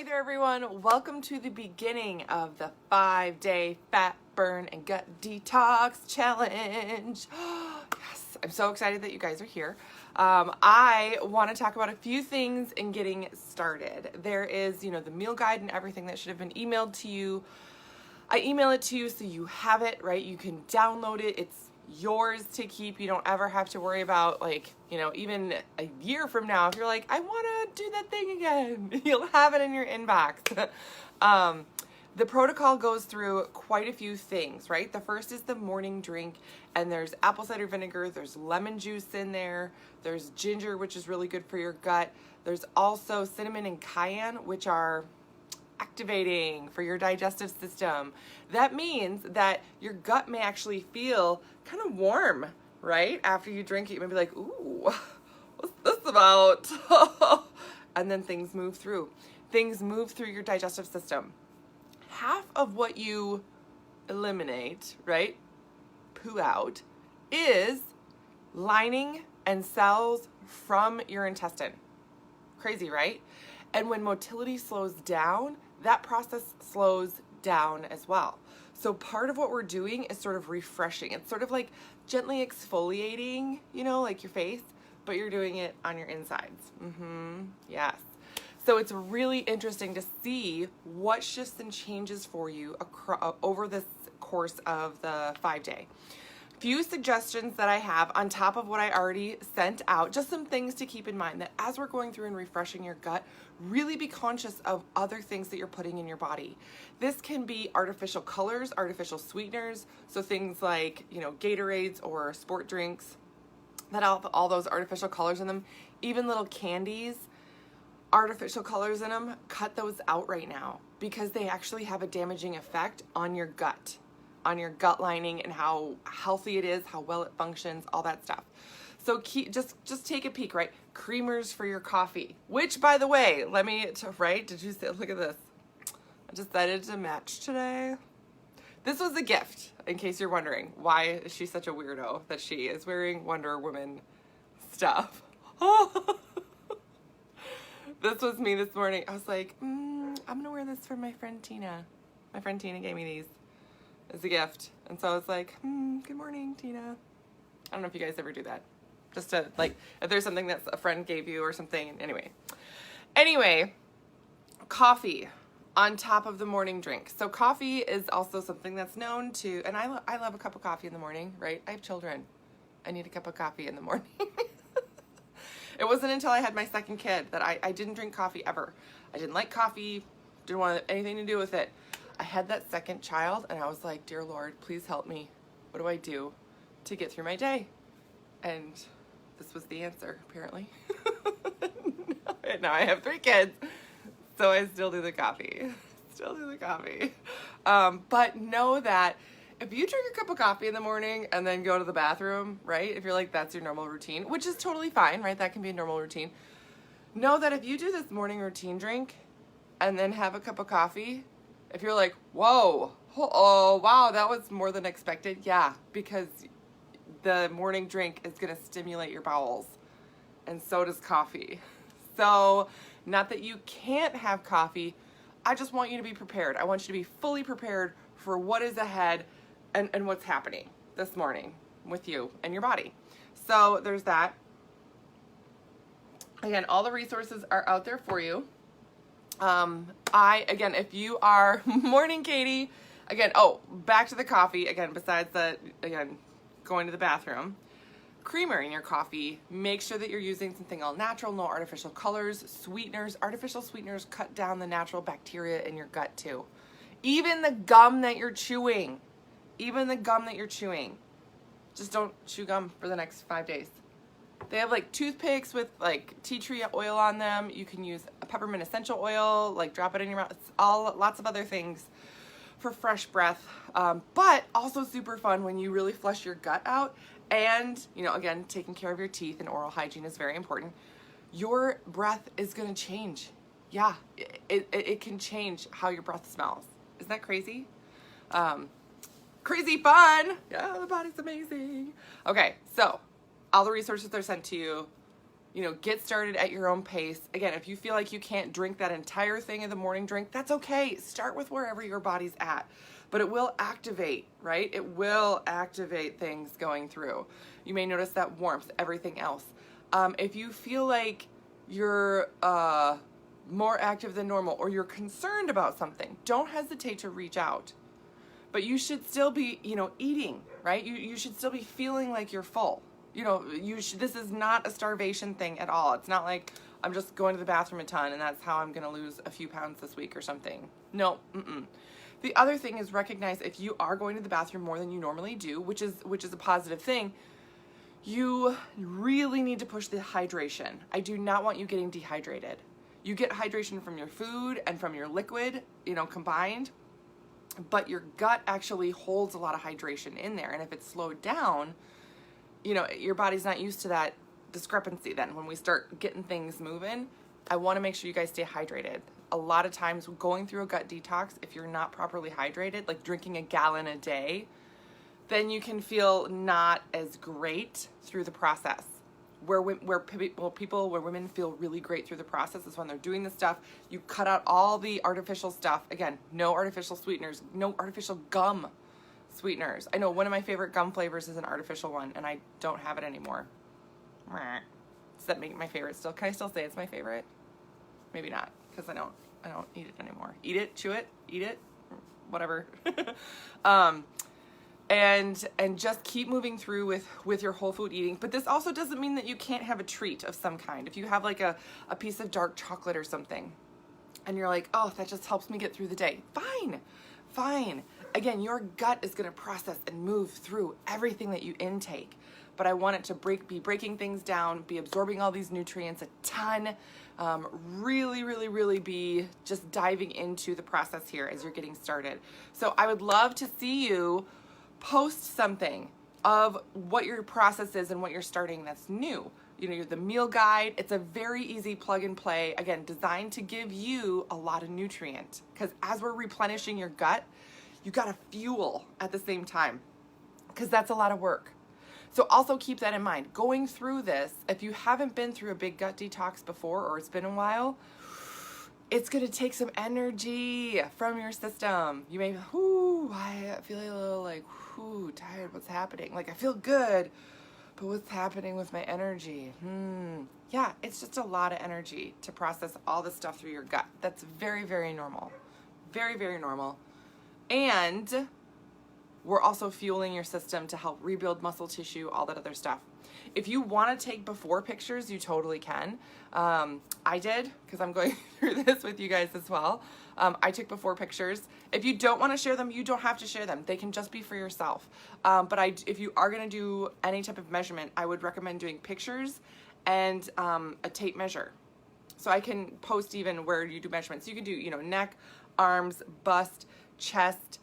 there, everyone. Welcome to the beginning of the 5-day fat burn and gut detox challenge. Yes, I'm so excited that you guys are here. I want to talk about a few things in getting started. There is, the meal guide and everything that should have been emailed to you. I email it to you so you have it, right? You can download it. It's yours to keep. You don't ever have to worry about, even a year from now, if you're like, I want to do that thing again, you'll have it in your inbox. The protocol goes through quite a few things, right? The first is the morning drink, and there's apple cider vinegar, there's lemon juice in there, there's ginger, which is really good for your gut. There's also cinnamon and cayenne, which are activating for your digestive system. That means that your gut may actually feel kind of warm, right? After you drink it, you may be like, ooh, what's this about? And then things move through. Things move through your digestive system. Half of what you eliminate, right, poo out, is lining and cells from your intestine. Crazy, right? And when motility slows down, that process slows down as well. So part of what we're doing is sort of refreshing. It's sort of like gently exfoliating, like your face, but you're doing it on your insides. Yes. So it's really interesting to see what shifts and changes for you over this course of the 5-day. Few suggestions that I have on top of what I already sent out, just some things to keep in mind that as we're going through and refreshing your gut, really be conscious of other things that you're putting in your body. This can be artificial colors, artificial sweeteners, so things like, Gatorades or sport drinks that have all those artificial colors in them, even little candies, artificial colors in them. Cut those out right now because they actually have a damaging effect on your gut lining and how healthy it is, how well it functions, all that stuff. So just take a peek, right? Creamers for your coffee, which, by the way, did you see, look at this. I decided to match today. This was a gift, in case you're wondering, why is she such a weirdo that she is wearing Wonder Woman stuff. This was me this morning. I was like, I'm gonna wear this for my friend Tina. My friend Tina gave me these as a gift. And so I was like, good morning, Tina. I don't know if you guys ever do that. Just to, if there's something that a friend gave you or something. Anyway, coffee on top of the morning drink. So coffee is also something that's known to, and I love a cup of coffee in the morning, right? I have children. I need a cup of coffee in the morning. It wasn't until I had my second kid that I didn't drink coffee ever. I didn't like coffee, didn't want anything to do with it. I had that second child and I was like, dear Lord, please help me. What do I do to get through my day? And this was the answer, apparently. Now I have 3 kids, so I still do the coffee. But know that if you drink a cup of coffee in the morning and then go to the bathroom, right? If you're like, that's your normal routine, which is totally fine, right? That can be a normal routine. Know that if you do this morning routine drink and then have a cup of coffee, if you're like, whoa, oh, wow, that was more than expected. Yeah, because the morning drink is going to stimulate your bowels, and so does coffee. So not that you can't have coffee. I just want you to be prepared. I want you to be fully prepared for what is ahead and what's happening this morning with you and your body. So there's that. Again, all the resources are out there for you. If you are, morning, Katie, back to the coffee, besides that, going to the bathroom, creamer in your coffee, make sure that you're using something all natural, no artificial colors, sweeteners. Artificial sweeteners cut down the natural bacteria in your gut too. Even the gum that you're chewing, just don't chew gum for the next 5 days. They have toothpicks with tea tree oil on them. You can use a peppermint essential oil, drop it in your mouth. It's lots of other things for fresh breath, but also super fun when you really flush your gut out. And, again, taking care of your teeth and oral hygiene is very important. Your breath is going to change. Yeah, it can change how your breath smells. Isn't that crazy? Crazy fun. Yeah, the body's amazing. Okay, so all the resources are sent to you. get started at your own pace. Again, if you feel like you can't drink that entire thing of the morning drink, that's okay. Start with wherever your body's at. But it will activate, right? It will activate things going through. You may notice that warmth, everything else. If you feel like you're more active than normal, or you're concerned about something, don't hesitate to reach out. But you should still be, eating, right? You should still be feeling like you're full. This is not a starvation thing at all. It's not like I'm just going to the bathroom a ton and that's how I'm going to lose a few pounds this week or something. No. The other thing is recognize if you are going to the bathroom more than you normally do, which is a positive thing, you really need to push the hydration. I do not want you getting dehydrated. You get hydration from your food and from your liquid, combined, but your gut actually holds a lot of hydration in there. And if it's slowed down, your body's not used to that discrepancy then. When we start getting things moving, I want to make sure you guys stay hydrated. A lot of times going through a gut detox, if you're not properly hydrated, like drinking a gallon a day, then you can feel not as great through the process. Where women feel really great through the process is when they're doing the stuff. You cut out all the artificial stuff. Again, no artificial sweeteners, no artificial gum sweeteners. I know one of my favorite gum flavors is an artificial one, and I don't have it anymore. Does that make my favorite still? Can I still say it's my favorite? Maybe not, because I don't eat it anymore. Eat it, chew it, eat it, whatever. And just keep moving through with your whole food eating. But this also doesn't mean that you can't have a treat of some kind. If you have like a piece of dark chocolate or something, and you're like, oh, that just helps me get through the day. Fine. Again, your gut is going to process and move through everything that you intake. But I want it to be breaking things down, be absorbing all these nutrients a ton, really be just diving into the process here as you're getting started. So I would love to see you post something of what your process is and what you're starting that's new. The meal guide, it's a very easy plug and play, again, designed to give you a lot of nutrient, because as we're replenishing your gut, you got to fuel at the same time, because that's a lot of work. So also keep that in mind. Going through this, if you haven't been through a big gut detox before, or it's been a while, it's going to take some energy from your system. You may be, I feel a little tired. What's happening? Like, I feel good, but what's happening with my energy? Yeah, it's just a lot of energy to process all this stuff through your gut. That's very, very normal. Very, very normal. And we're also fueling your system to help rebuild muscle tissue, all that other stuff. If you want to take before pictures, you totally can. I did, because I'm going through this with you guys as well. I took before pictures. If you don't want to share them, you don't have to share them. They can just be for yourself. But if you are going to do any type of measurement, I would recommend doing pictures and a tape measure. So I can post even where you do measurements. You can do, neck, arms, bust, chest,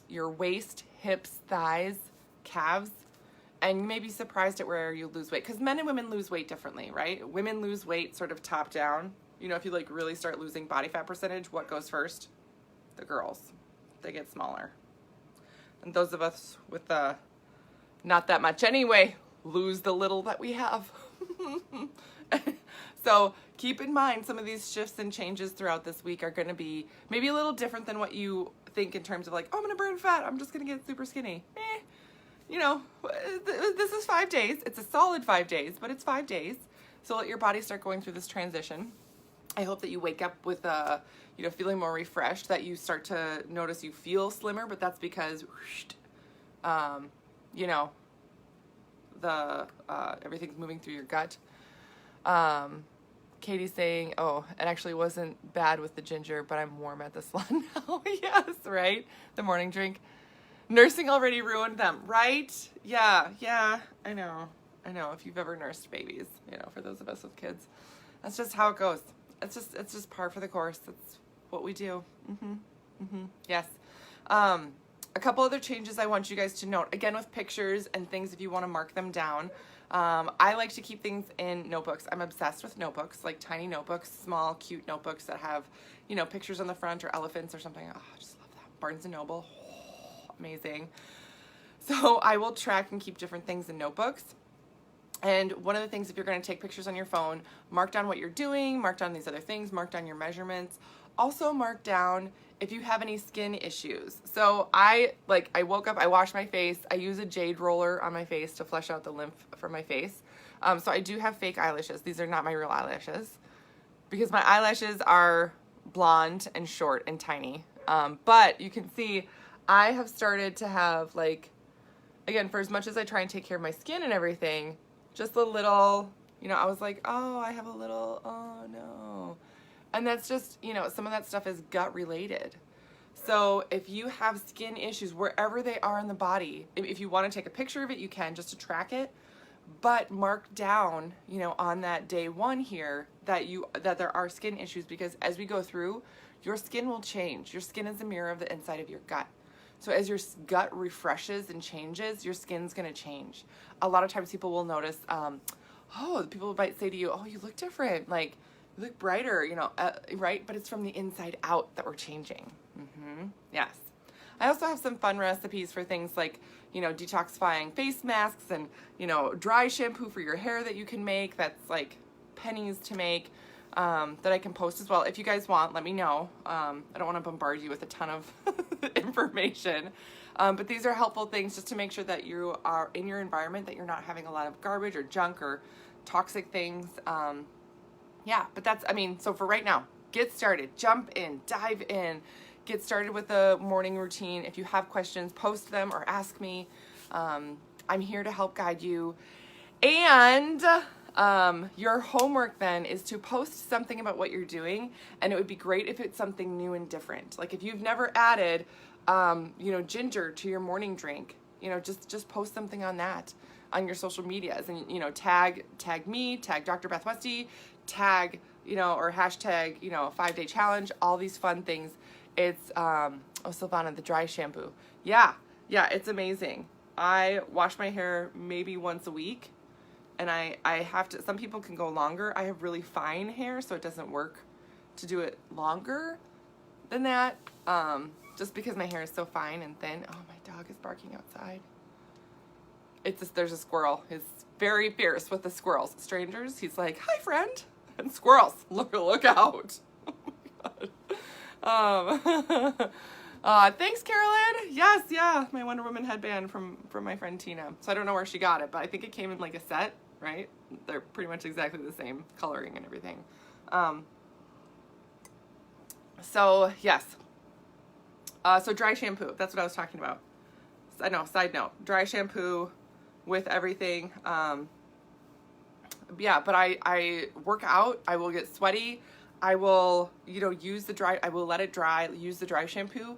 your waist, hips, thighs, calves. And you may be surprised at where you lose weight, because men and women lose weight differently, right? Women lose weight sort of top down. If you really start losing body fat percentage, what goes first? The girls. They get smaller. And those of us with not that much anyway, lose the little that we have. So keep in mind, some of these shifts and changes throughout this week are going to be maybe a little different than what you think in terms of I'm going to burn fat. I'm just going to get super skinny. This is 5 days. It's a solid 5 days, but it's 5 days. So let your body start going through this transition. I hope that you wake up with, feeling more refreshed, that you start to notice you feel slimmer, but that's because, everything's moving through your gut. Katie's saying, oh, it actually wasn't bad with the ginger, but I'm warm at the salon now. Yes, right? The morning drink. Nursing already ruined them, right? Yeah, I know. If you've ever nursed babies, for those of us with kids, that's just how it goes. It's just par for the course. That's what we do. Yes. A couple other changes I want you guys to note, again, with pictures and things if you want to mark them down. I like to keep things in notebooks. I'm obsessed with notebooks, like tiny notebooks, small, cute notebooks that have, pictures on the front or elephants or something. Oh, I just love that. Barnes & Noble. Amazing. So I will track and keep different things in notebooks. And one of the things, if you're going to take pictures on your phone, mark down what you're doing, mark down these other things, mark down your measurements. Also mark down if you have any skin issues. So I woke up, I washed my face, I use a jade roller on my face to flush out the lymph from my face. So I do have fake eyelashes. These are not my real eyelashes because my eyelashes are blonde and short and tiny. But you can see I have started to have, like, again, for as much as I try and take care of my skin and everything, just a little, you know, I was like, oh, I have a little, oh no. And that's just, you know, some of that stuff is gut related. So if you have skin issues wherever they are in the body, if you want to take a picture of it, you can, just to track it. But mark down, you know, on that day one here that there are skin issues, because as we go through, your skin will change. Your skin is a mirror of the inside of your gut. So as your gut refreshes and changes, your skin's going to change. A lot of times people will notice, people might say to you, oh, you look different. Like, you look brighter, you know, right? But it's from the inside out that we're changing. Yes. I also have some fun recipes for things like, you know, detoxifying face masks and, you know, dry shampoo for your hair that you can make. That's like pennies to make. That I can post as well. If you guys want, let me know. I don't want to bombard you with a ton of information. But these are helpful things just to make sure that you are in your environment, that you're not having a lot of garbage or junk or toxic things. Yeah, but that's, I mean, so for right now, get started, jump in, dive in, get started with the morning routine. If you have questions, post them or ask me. I'm here to help guide you. And your homework then is to post something about what you're doing, and it would be great if it's something new and different. Like if you've never added, you know, ginger to your morning drink, you know, just post something on that on your social medias, and, you know, tag me, tag Dr. Beth Westy, tag, you know, or hashtag, you know, 5-day challenge, all these fun things. It's, Silvana, the dry shampoo. Yeah, it's amazing. I wash my hair maybe once a week. And I have to, some people can go longer. I have really fine hair, so it doesn't work to do it longer than that. Just because my hair is so fine and thin. Oh, my dog is barking outside. There's a squirrel. He's very fierce with the squirrels. Strangers, he's like, hi, friend. And squirrels, look out. Oh my God. Thanks, Carolyn. Yes, yeah, my Wonder Woman headband from my friend Tina. So I don't know where she got it, but I think it came in like a set. Right? They're pretty much exactly the same coloring and everything. So yes. So dry shampoo, that's what I was talking about. I know, side note, dry shampoo with everything. Yeah, but I work out, I will get sweaty. I will, you know, I will let it dry, use the dry shampoo,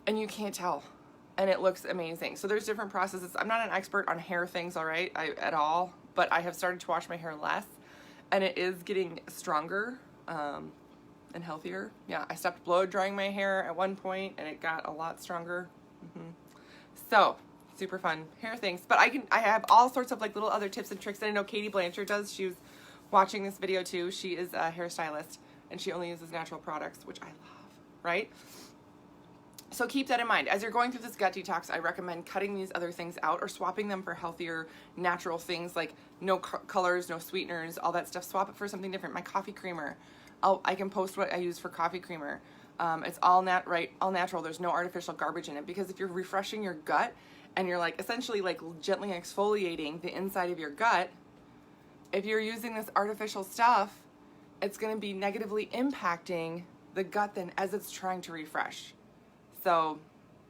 and you can't tell. And it looks amazing. So there's different processes. I'm not an expert on hair things, all right, at all. But I have started to wash my hair less, and it is getting stronger and healthier. Yeah, I stopped blow drying my hair at one point, and it got a lot stronger. So super fun hair things. But I have all sorts of like little other tips and tricks that I know Katie Blanchard does. She was watching this video too. She is a hairstylist, and she only uses natural products, which I love. Right? So keep that in mind. As you're going through this gut detox, I recommend cutting these other things out or swapping them for healthier, natural things like no colors, no sweeteners, all that stuff. Swap it for something different. My coffee creamer. I can post what I use for coffee creamer. It's all natural. There's no artificial garbage in it, because if you're refreshing your gut and you're like essentially like gently exfoliating the inside of your gut, if you're using this artificial stuff, it's going to be negatively impacting the gut then as it's trying to refresh. So,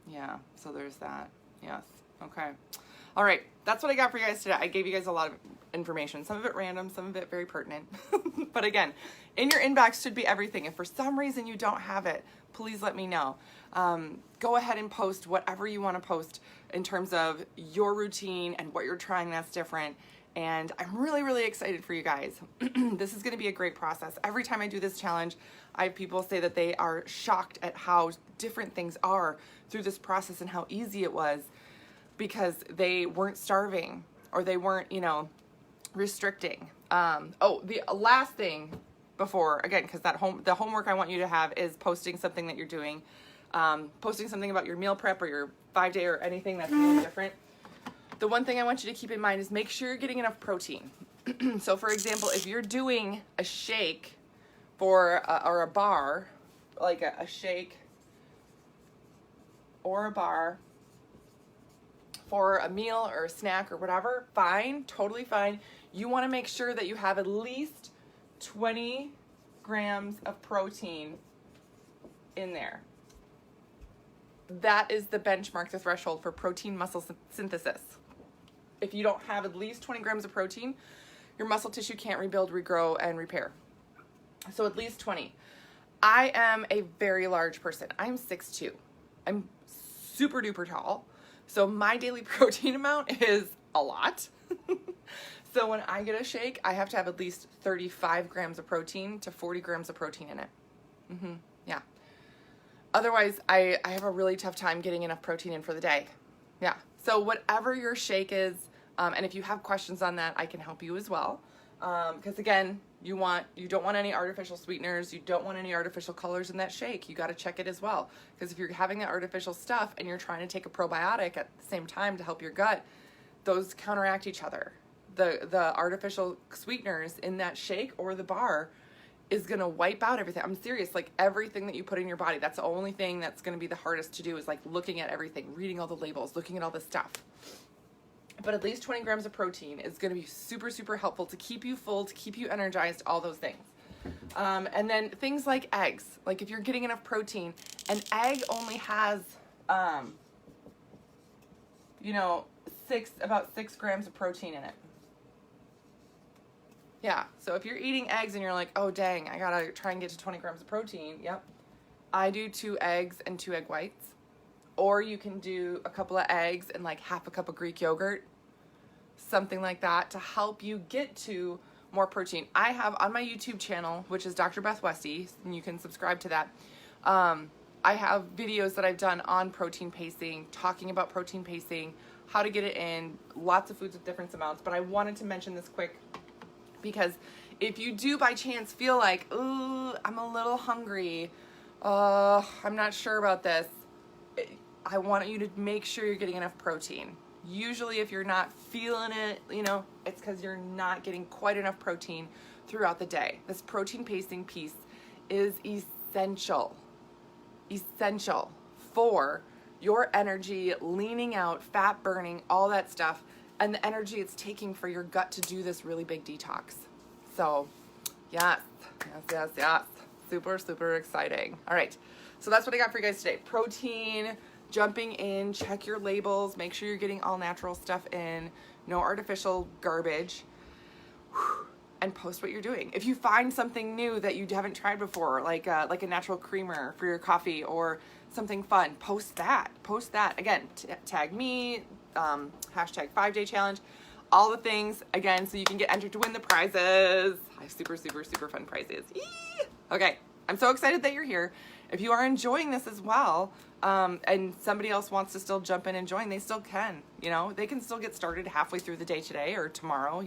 yeah, so there's that. Yes. Okay. All right. That's what I got for you guys today. I gave you guys a lot of information. Some of it random, some of it very pertinent. But again, in your inbox should be everything. If for some reason you don't have it, please let me know. Go ahead and post whatever you want to post in terms of your routine and what you're trying that's different. And I'm really, really excited for you guys. This is going to be a great process. Every time I do this challenge, I have people say that they are shocked at how different things are through this process and how easy it was, because they weren't starving or they weren't, you know, restricting. The last thing before, again, because the homework I want you to have is posting something that you're doing, posting something about your meal prep or your 5-day or anything that's really different. the one thing I want you to keep in mind is make sure you're getting enough protein. So for example, if you're doing a shake or a bar, like a shake or a bar for a meal or a snack or whatever, fine, totally fine. You want to make sure that you have at least 20 grams of protein in there. That is the benchmark, the threshold for protein muscle synthesis. If you don't have at least 20 grams of protein, your muscle tissue can't rebuild, regrow, and repair. So at least 20. I am a very large person. I'm 6'2". I'm super duper tall. So my daily protein amount is a lot. So when I get a shake, I have to have at least 35 grams of protein to 40 grams of protein in it. Yeah. Otherwise, I have a really tough time getting enough protein in for the day. Yeah. So whatever your shake is, and if you have questions on that, I can help you as well. Because again, you don't want any artificial sweeteners. You don't want any artificial colors in that shake. You got to check it as well. Because if you're having that artificial stuff and you're trying to take a probiotic at the same time to help your gut, those counteract each other. The artificial sweeteners in that shake or the bar is going to wipe out everything. I'm serious. Like everything that you put in your body, that's the only thing that's going to be the hardest to do is like looking at everything, reading all the labels, looking at all the stuff. But at least 20 grams of protein is going to be super, super helpful to keep you full, to keep you energized, all those things. And then things like eggs. Like if you're getting enough protein, an egg only has, about 6 grams of protein in it. Yeah, so if you're eating eggs and you're like, oh dang, I gotta try and get to 20 grams of protein, yep. I do 2 eggs and 2 egg whites. Or you can do a couple of eggs and like half a cup of Greek yogurt, something like that to help you get to more protein. I have on my YouTube channel, which is Dr. Beth Westy, and you can subscribe to that. I have videos that I've done on protein pacing, talking about protein pacing, how to get it in, lots of foods with different amounts. But I wanted to mention this quick because if you do by chance feel like, ooh, I'm a little hungry, I'm not sure about this, I want you to make sure you're getting enough protein. Usually if you're not feeling it, it's because you're not getting quite enough protein throughout the day. This protein pacing piece is essential for your energy, leaning out, fat burning, all that stuff, and the energy it's taking for your gut to do this really big detox. So yes. Super, super exciting. All right. So that's what I got for you guys today. Protein, jumping in, check your labels, make sure you're getting all natural stuff in, no artificial garbage, and post what you're doing. If you find something new that you haven't tried before, like a natural creamer for your coffee or something fun, post that. Again, tag me, hashtag 5-day challenge, all the things, again, so you can get entered to win the prizes. I have super, super, super fun prizes. Yee! Okay, I'm so excited that you're here. If you are enjoying this as well, and somebody else wants to still jump in and join, they still can. They can still get started halfway through the day today or tomorrow.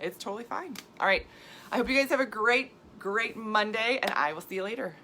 It's totally fine. All right. I hope you guys have a great, great Monday, and I will see you later.